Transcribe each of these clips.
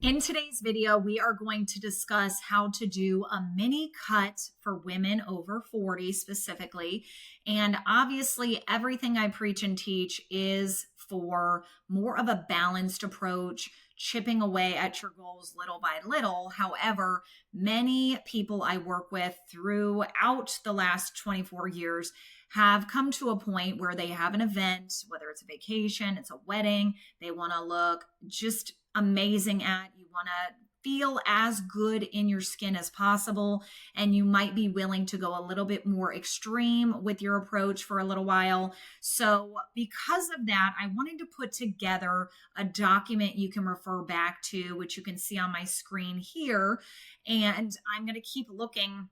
In today's video, we are going to discuss how to do a mini cut for women over 40 specifically. And obviously, everything I preach and teach is for more of a balanced approach, chipping away at your goals little by little. However, many people I work with throughout the last 24 years have come to a point where they have an event, whether it's a vacation, it's a wedding, they want to look just amazing at, you want to feel as good in your skin as possible, and you might be willing to go a little bit more extreme with your approach for a little while. So because of that, I wanted to put together a document you can refer back to, which you can see on my screen here. And I'm going to keep looking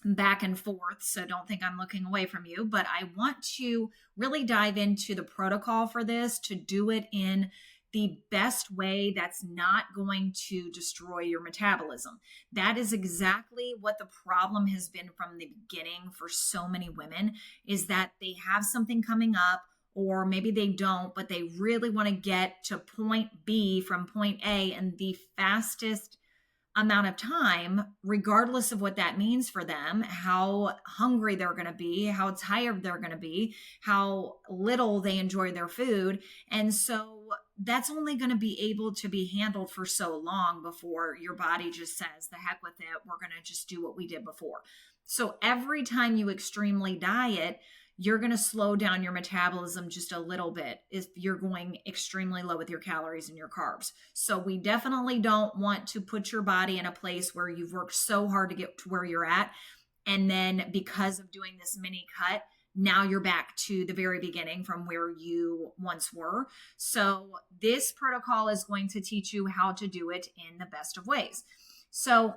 back and forth, so don't think I'm looking away from you, but I want to really dive into the protocol for this to do it in the best way that's not going to destroy your metabolism. That is exactly what the problem has been from the beginning for so many women, is that they have something coming up, or maybe they don't, but they really want to get to point B from point A in the fastest amount of time, regardless of what that means for them, how hungry they're going to be, how tired they're going to be, how little they enjoy their food. And so that's only going to be able to be handled for so long before your body just says, the heck with it, we're going to just do what we did before. So every time you extremely diet, you're going to slow down your metabolism just a little bit if you're going extremely low with your calories and your carbs. So we definitely don't want to put your body in a place where you've worked so hard to get to where you're at. And then because of doing this mini cut, now you're back to the very beginning from where you once were. So this protocol is going to teach you how to do it in the best of ways. So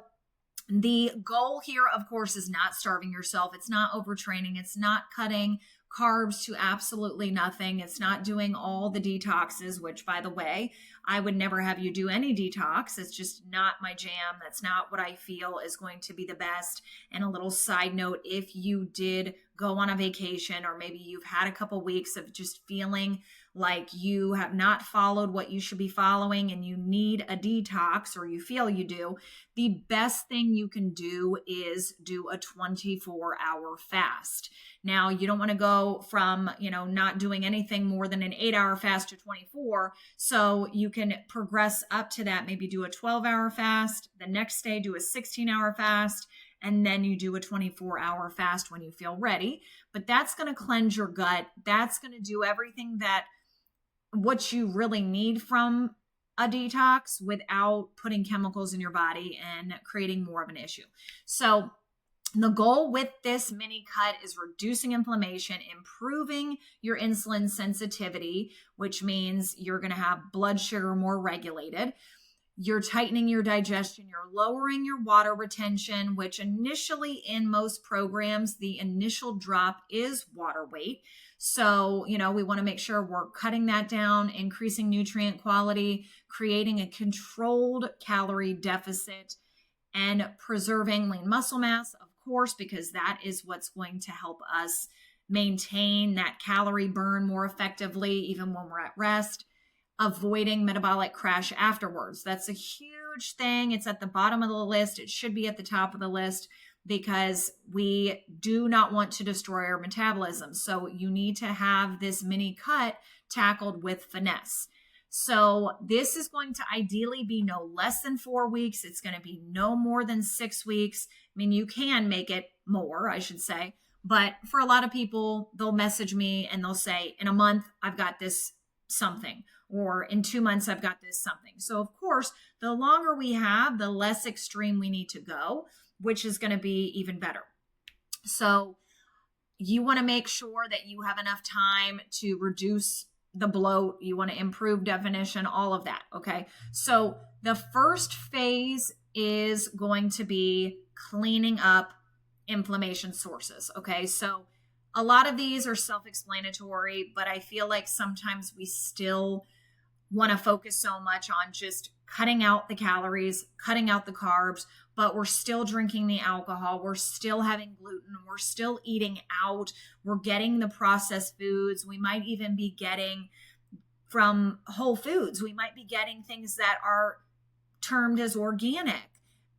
the goal here, of course, is not starving yourself. It's not overtraining. It's not cutting carbs to absolutely nothing. It's not doing all the detoxes, which, by the way, I would never have you do any detox. It's just not my jam. That's not what I feel is going to be the best. And a little side note, if you did go on a vacation, or maybe you've had a couple weeks of just feeling like you have not followed what you should be following and you need a detox, or you feel you do, the best thing you can do is do a 24-hour fast. Now, you don't want to go from, not doing anything more than an 8-hour fast to 24. So you can progress up to that. Maybe do a 12-hour fast. The next day, do a 16-hour fast. And then you do a 24-hour fast when you feel ready. But that's going to cleanse your gut. That's going to do everything that what you really need from a detox without putting chemicals in your body and creating more of an issue. So the goal with this mini cut is reducing inflammation, improving your insulin sensitivity, which means you're going to have blood sugar more regulated. You're tightening your digestion, you're lowering your water retention, which initially in most programs, the initial drop is water weight. So, we want to make sure we're cutting that down, increasing nutrient quality, creating a controlled calorie deficit, and preserving lean muscle mass, of course, because that is what's going to help us maintain that calorie burn more effectively, even when we're at rest. Avoiding metabolic crash afterwards. That's a huge thing. It's at the bottom of the list. It should be at the top of the list because we do not want to destroy our metabolism. So you need to have this mini cut tackled with finesse. So this is going to ideally be no less than 4 weeks. It's going to be no more than 6 weeks. I mean, you can make it more, I should say. But for a lot of people, they'll message me and they'll say, in a month, I've got this something, or in 2 months, I've got this something. So of course, the longer we have, the less extreme we need to go, which is going to be even better. So you want to make sure that you have enough time to reduce the bloat. You want to improve definition, all of that. Okay. So the first phase is going to be cleaning up inflammation sources. Okay. So a lot of these are self-explanatory, but I feel like sometimes we still want to focus so much on just cutting out the calories, cutting out the carbs, but we're still drinking the alcohol. We're still having gluten. We're still eating out. We're getting the processed foods. We might even be getting from Whole Foods. We might be getting things that are termed as organic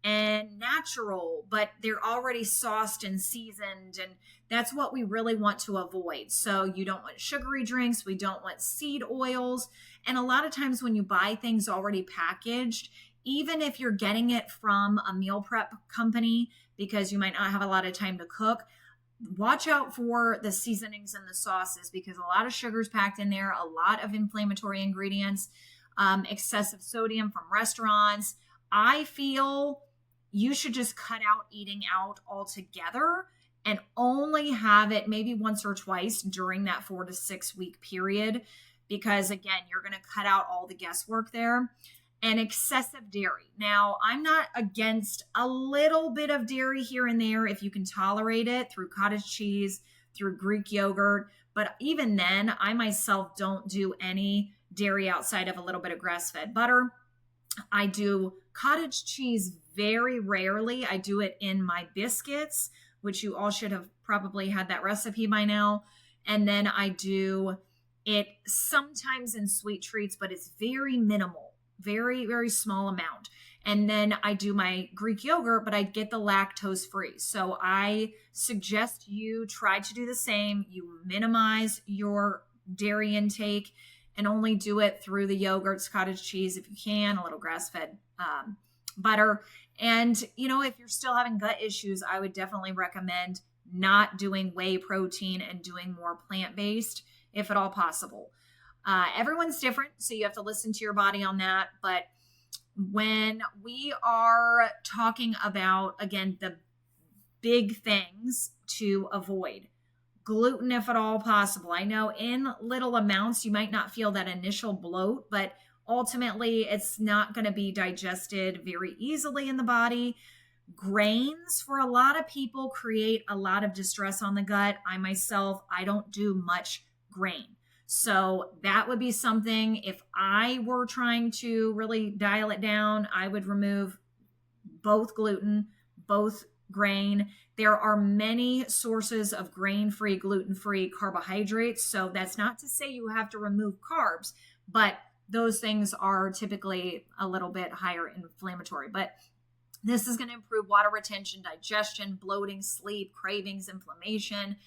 and natural, but they're already sauced and seasoned. And that's what we really want to avoid. So you don't want sugary drinks. We don't want seed oils. And a lot of times when you buy things already packaged, even if you're getting it from a meal prep company, because you might not have a lot of time to cook, watch out for the seasonings and the sauces, because a lot of sugar's packed in there, a lot of inflammatory ingredients, excessive sodium from restaurants. I feel you should just cut out eating out altogether and only have it maybe once or twice during that 4 to 6 week period, because again, you're going to cut out all the guesswork there. And excessive dairy. Now, I'm not against a little bit of dairy here and there if you can tolerate it through cottage cheese, through Greek yogurt. But even then, I myself don't do any dairy outside of a little bit of grass-fed butter. I do cottage cheese very rarely. I do it in my biscuits, which you all should have probably had that recipe by now. And then I do it sometimes in sweet treats, but it's very minimal. Very, very small amount. And then I do my Greek yogurt, but I get the lactose free. So I suggest you try to do the same. You minimize your dairy intake and only do it through the yogurts, cottage cheese, if you can, a little grass-fed butter. And, if you're still having gut issues, I would definitely recommend not doing whey protein and doing more plant-based, if at all possible. Everyone's different, so you have to listen to your body on that. But when we are talking about, again, the big things to avoid, gluten, if at all possible. I know in little amounts, you might not feel that initial bloat, but ultimately it's not going to be digested very easily in the body. Grains, for a lot of people, create a lot of distress on the gut. I don't do much grain. So that would be something, if I were trying to really dial it down, I would remove both gluten, both grain. There are many sources of grain-free, gluten-free carbohydrates. So that's not to say you have to remove carbs, but those things are typically a little bit higher inflammatory. But this is going to improve water retention, digestion, bloating, sleep, cravings, inflammation,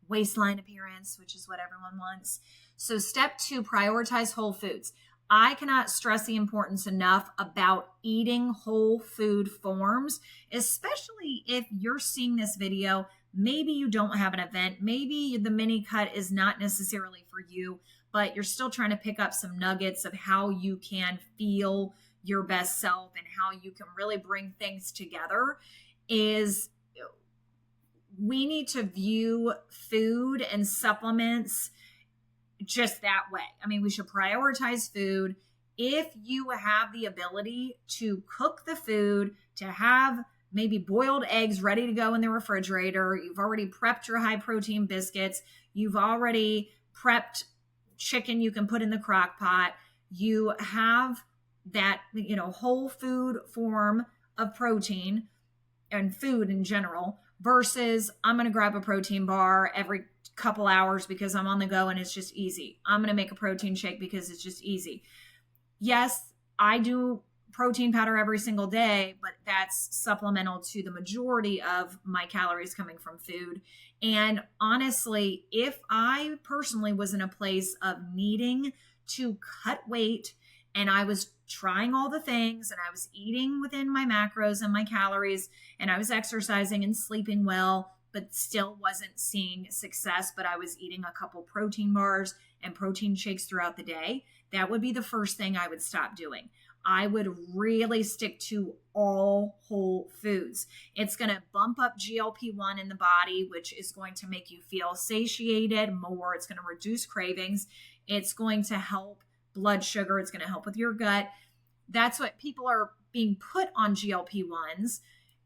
waistline appearance, which is what everyone wants. So step 2, prioritize whole foods. I cannot stress the importance enough about eating whole food forms, especially if you're seeing this video. Maybe you don't have an event. Maybe the mini cut is not necessarily for you, but you're still trying to pick up some nuggets of how you can feel your best self and how you can really bring things together. We need to view food and supplements just that way. I mean, we should prioritize food. If you have the ability to cook the food, to have maybe boiled eggs ready to go in the refrigerator, you've already prepped your high protein biscuits, you've already prepped chicken you can put in the crock pot, you have that, whole food form of protein and food in general, versus I'm going to grab a protein bar every couple hours because I'm on the go and it's just easy. I'm going to make a protein shake because it's just easy. Yes, I do protein powder every single day, but that's supplemental to the majority of my calories coming from food. And honestly, if I personally was in a place of needing to cut weight and I was trying all the things and I was eating within my macros and my calories and I was exercising and sleeping well, but still wasn't seeing success, but I was eating a couple protein bars and protein shakes throughout the day, that would be the first thing I would stop doing. I would really stick to all whole foods. It's going to bump up GLP-1 in the body, which is going to make you feel satiated more. It's going to reduce cravings. It's going to help blood sugar. It's going to help with your gut. That's what people are being put on GLP-1s,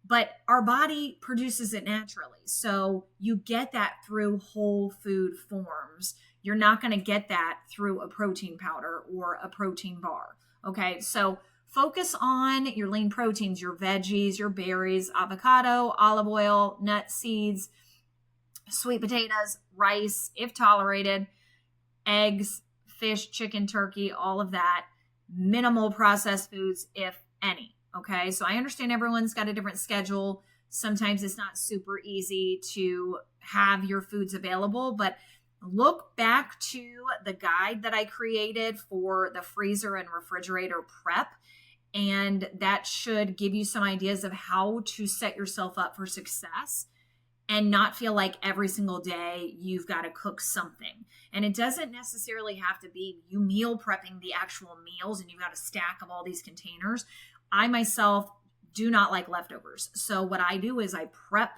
but our body produces it naturally. So you get that through whole food forms. You're not going to get that through a protein powder or a protein bar. Okay, so focus on your lean proteins, your veggies, your berries, avocado, olive oil, nuts, seeds, sweet potatoes, rice, if tolerated, eggs, fish, chicken, turkey, all of that. Minimal processed foods if any. Okay. So I understand everyone's got a different schedule. Sometimes it's not super easy to have your foods available, but look back to the guide that I created for the freezer and refrigerator prep. And that should give you some ideas of how to set yourself up for success and not feel like every single day you've got to cook something. And it doesn't necessarily have to be you meal prepping the actual meals and you've got a stack of all these containers. I myself do not like leftovers. So what I do is I prep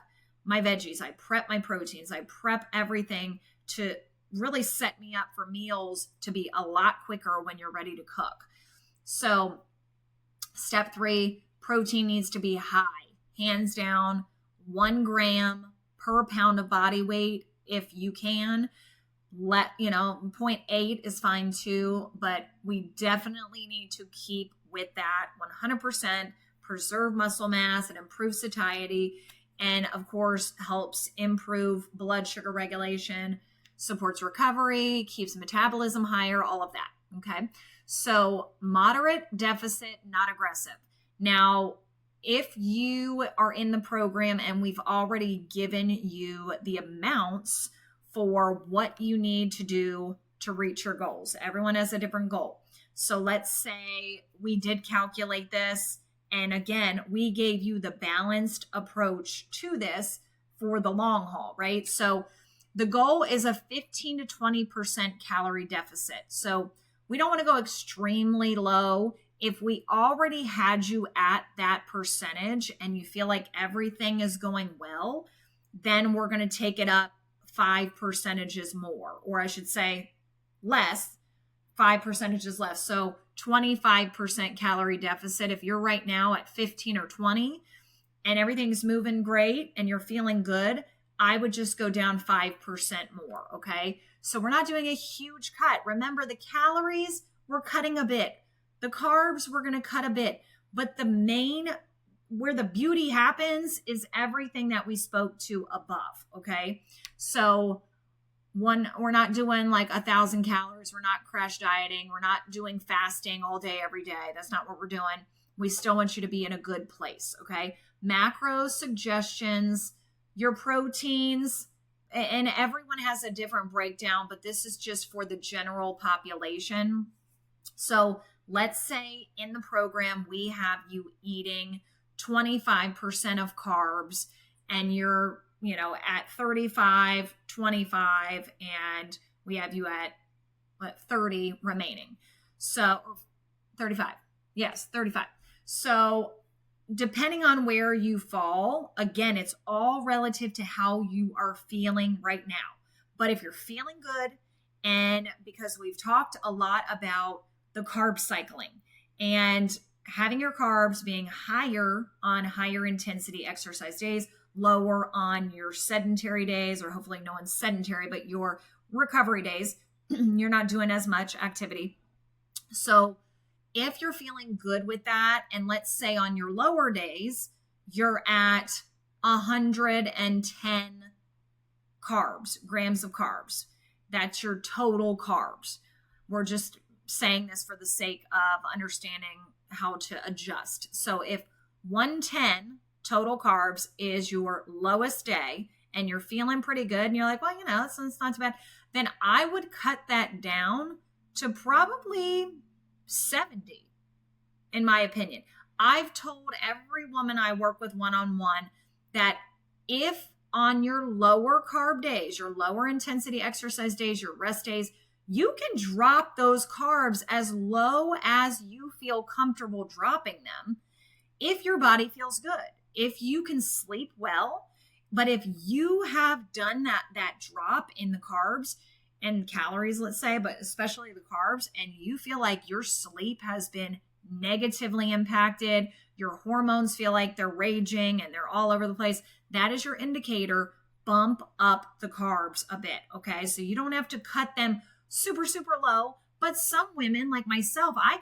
my veggies, I prep my proteins, I prep everything to really set me up for meals to be a lot quicker when you're ready to cook. So step 3, protein needs to be high, hands down, 1 gram per pound of body weight. If you can, 0.8 is fine too, but we definitely need to keep with that 100%, preserve muscle mass, and improve satiety. And of course, helps improve blood sugar regulation, supports recovery, keeps metabolism higher, all of that. Okay. So moderate deficit, not aggressive. Now, if you are in the program and we've already given you the amounts for what you need to do to reach your goals, everyone has a different goal. So let's say we did calculate this. And again, we gave you the balanced approach to this for the long haul, right? So the goal is a 15 to 20% calorie deficit. So we don't want to go extremely low. If we already had you at that percentage and you feel like everything is going well, then we're going to take it up 5 percentages more, or I should say less, 5 percentages less. So 25% calorie deficit. If you're right now at 15 or 20 and everything's moving great and you're feeling good, I would just go down 5% more. Okay. So we're not doing a huge cut. Remember, the calories, we're cutting a bit. The carbs, we're going to cut a bit. But where the beauty happens is everything that we spoke to above. Okay. So we're not doing like 1,000 calories. We're not crash dieting. We're not doing fasting all day, every day. That's not what we're doing. We still want you to be in a good place. Okay. Macro suggestions, your proteins, and everyone has a different breakdown, but this is just for the general population. So let's say in the program, we have you eating 25% of carbs and you're, at 35, 25, and we have you at 30 remaining. So 35. Yes, 35. So depending on where you fall, again, it's all relative to how you are feeling right now. But if you're feeling good, and because we've talked a lot about the carb cycling and having your carbs being higher on higher intensity exercise days, lower on your sedentary days, or hopefully no one's sedentary, but your recovery days, you're not doing as much activity. So if you're feeling good with that, and let's say on your lower days, you're at 110 grams of carbs. That's your total carbs. We're just saying this for the sake of understanding how to adjust. So if 110 total carbs is your lowest day and you're feeling pretty good and you're like, well, it's not too bad, then I would cut that down to probably 70, in my opinion. I've told every woman I work with one-on-one that if on your lower carb days, your lower intensity exercise days, your rest days, you can drop those carbs as low as you feel comfortable dropping them if your body feels good, if you can sleep well. But if you have done that drop in the carbs and calories, let's say, but especially the carbs, and you feel like your sleep has been negatively impacted, your hormones feel like they're raging and they're all over the place, that is your indicator. Bump up the carbs a bit. Okay. So you don't have to cut them super, super low, but some women like myself, I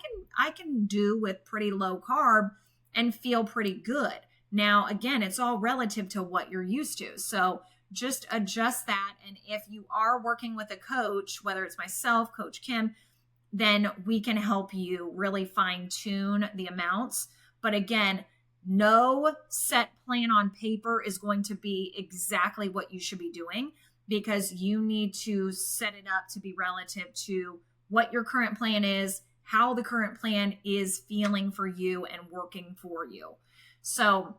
can do with pretty low carb and feel pretty good. Now, again, it's all relative to what you're used to. So just adjust that. And if you are working with a coach, whether it's myself, Coach Kim, then we can help you really fine tune the amounts. But again, no set plan on paper is going to be exactly what you should be doing, because you need to set it up to be relative to what your current plan is, how the current plan is feeling for you and working for you. So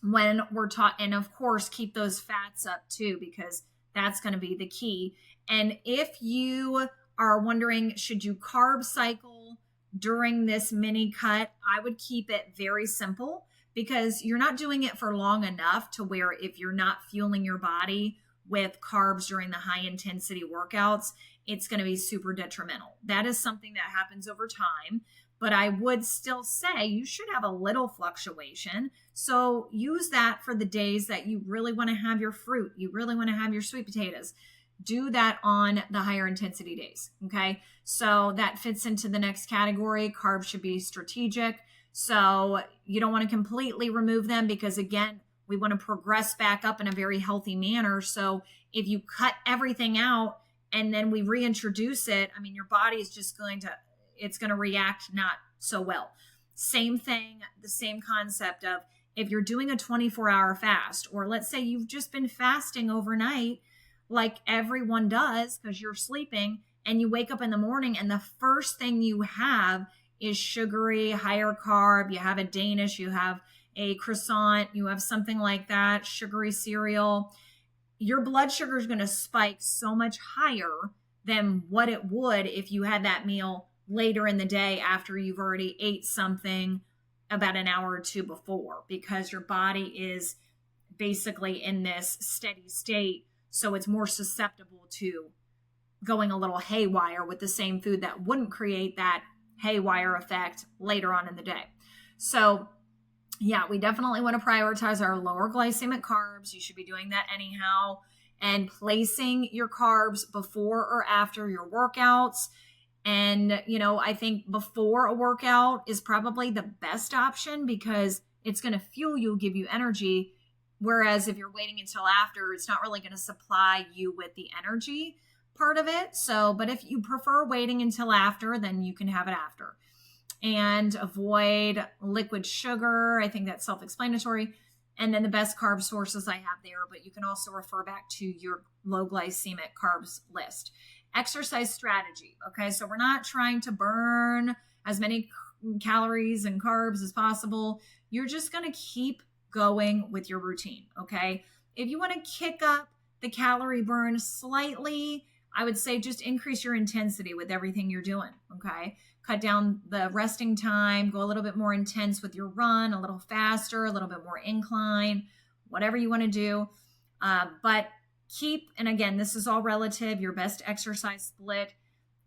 when we're taught, and of course, keep those fats up too, because that's going to be the key. And if you are wondering, should you carb cycle during this mini cut, I would keep it very simple, because you're not doing it for long enough to where if you're not fueling your body with carbs during the high intensity workouts, it's going to be super detrimental. That is something that happens over time, but I would still say you should have a little fluctuation. So use that for the days that you really want to have your fruit, you really want to have your sweet potatoes. Do that on the higher intensity days. Okay. So that fits into the next category. Carbs should be strategic. So you don't want to completely remove them, because again, we want to progress back up in a very healthy manner. So if you cut everything out and then we reintroduce it, I mean, your body is just it's going to react not so well. Same thing, the same concept of if you're doing a 24-hour fast, or let's say you've just been fasting overnight, like everyone does because you're sleeping, and you wake up in the morning and the first thing you have is sugary, higher carb, you have a Danish, you have a croissant, you have something like that, sugary cereal, your blood sugar is going to spike so much higher than what it would if you had that meal later in the day after you've already ate something about an hour or two before, because your body is basically in this steady state. So it's more susceptible to going a little haywire with the same food that wouldn't create that haywire effect later on in the day. So yeah, we definitely want to prioritize our lower glycemic carbs. You should be doing that anyhow, and placing your carbs before or after your workouts. And, I think before a workout is probably the best option, because it's going to fuel you, give you energy. Whereas if you're waiting until after, it's not really going to supply you with the energy part of it. So, but if you prefer waiting until after, then you can have it after. And avoid liquid sugar. I think that's self-explanatory. And then the best carb sources I have there, but you can also refer back to your low glycemic carbs list. Exercise strategy. Okay. So we're not trying to burn as many calories and carbs as possible. You're just going to keep going with your routine. Okay. If you want to kick up the calorie burn slightly, I would say just increase your intensity with everything you're doing. Okay. Cut down the resting time, go a little bit more intense with your run, a little faster, a little bit more incline, whatever you want to do. But keep, and again, this is all relative, your best exercise split.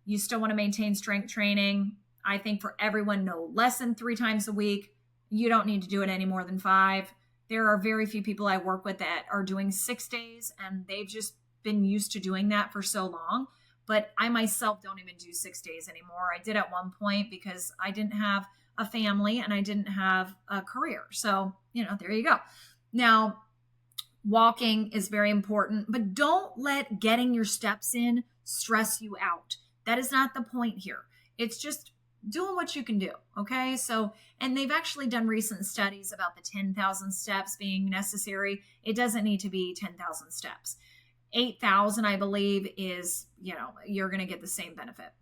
You still want to maintain strength training. I think for everyone, no less than 3 times a week. You don't need to do it any more than 5. There are very few people I work with that are doing 6 days, and they've just been used to doing that for so long. But I myself don't even do 6 days anymore. I did at one point because I didn't have a family and I didn't have a career. So, there you go. Now, walking is very important, but don't let getting your steps in stress you out. That is not the point here. It's just doing what you can do. Okay. So, and they've actually done recent studies about the 10,000 steps being necessary. It doesn't need to be 10,000 steps. 8,000, I believe, is, you're going to get the same benefit.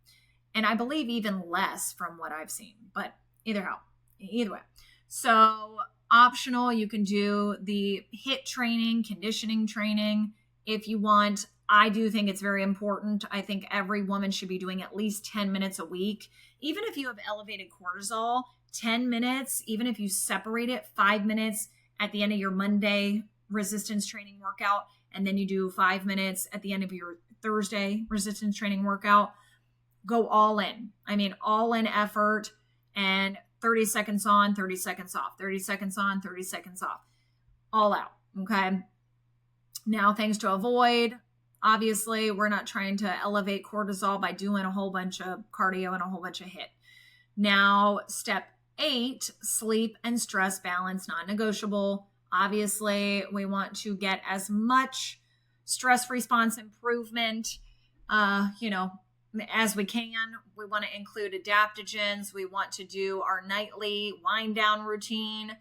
And I believe even less from what I've seen, but either way. So optional, you can do the HIIT training, conditioning training if you want. I do think it's very important. I think every woman should be doing at least 10 minutes a week. Even if you have elevated cortisol, 10 minutes, even if you separate it, 5 minutes at the end of your Monday resistance training workout, and then you do 5 minutes at the end of your Thursday resistance training workout, go all in. I mean, all in effort, and 30 seconds on, 30 seconds off, 30 seconds on, 30 seconds off, all out. Okay. Now, things to avoid. Obviously, we're not trying to elevate cortisol by doing a whole bunch of cardio and a whole bunch of HIIT. Now, step 8, sleep and stress balance, non-negotiable. Obviously, we want to get as much stress response improvement, as we can. We want to include adaptogens. We want to do our nightly wind down routine.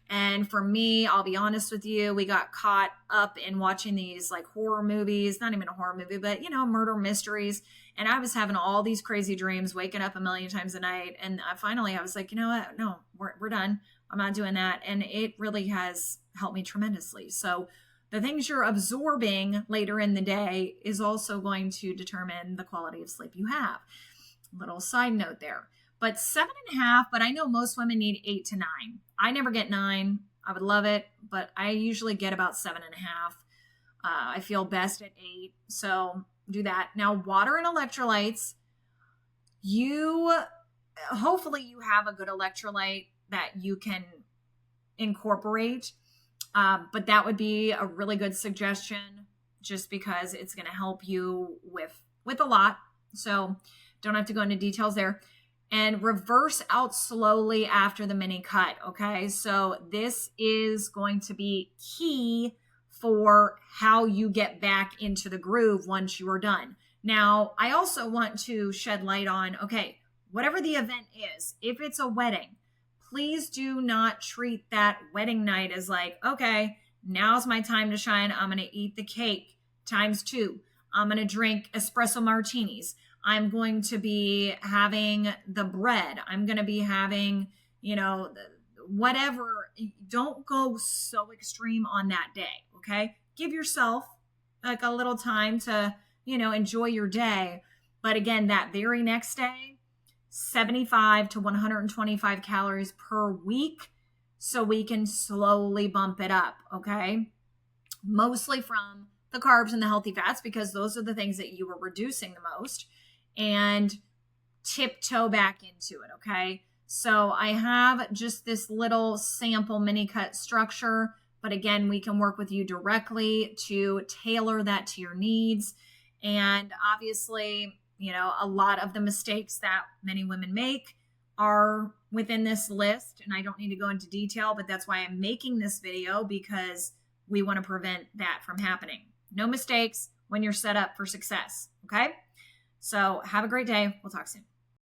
And for me, I'll be honest with you, we got caught up in watching these like horror movies, not even a horror movie, but murder mysteries. And I was having all these crazy dreams, waking up a million times a night. And finally I was like, you know what? No, we're done. I'm not doing that. And it really has helped me tremendously. So the things you're absorbing later in the day is also going to determine the quality of sleep you have. Little side note there. But 7.5, but I know most women need 8 to 9. I never get 9. I would love it, but I usually get about 7.5. I feel best at 8. So do that. Now, water and electrolytes, hopefully you have a good electrolyte that you can incorporate. But that would be a really good suggestion just because it's going to help you with a lot. So don't have to go into details there. And reverse out slowly after the mini cut. Okay. So this is going to be key for how you get back into the groove once you are done. Now, I also want to shed light on, okay, whatever the event is, if it's a wedding, please do not treat that wedding night as like, okay, now's my time to shine. I'm going to eat the cake ×2. I'm going to drink espresso martinis. I'm going to be having the bread. I'm going to be having, whatever. Don't go so extreme on that day. Okay. Give yourself like a little time to, enjoy your day. But again, that very next day, 75 to 125 calories per week. So we can slowly bump it up. Okay. Mostly from the carbs and the healthy fats, because those are the things that you were reducing the most, and tiptoe back into it. Okay. So I have just this little sample mini cut structure, but again, we can work with you directly to tailor that to your needs. And obviously, a lot of the mistakes that many women make are within this list, and I don't need to go into detail, but that's why I'm making this video, because we want to prevent that from happening. No mistakes when you're set up for success. Okay. So have a great day. We'll talk soon.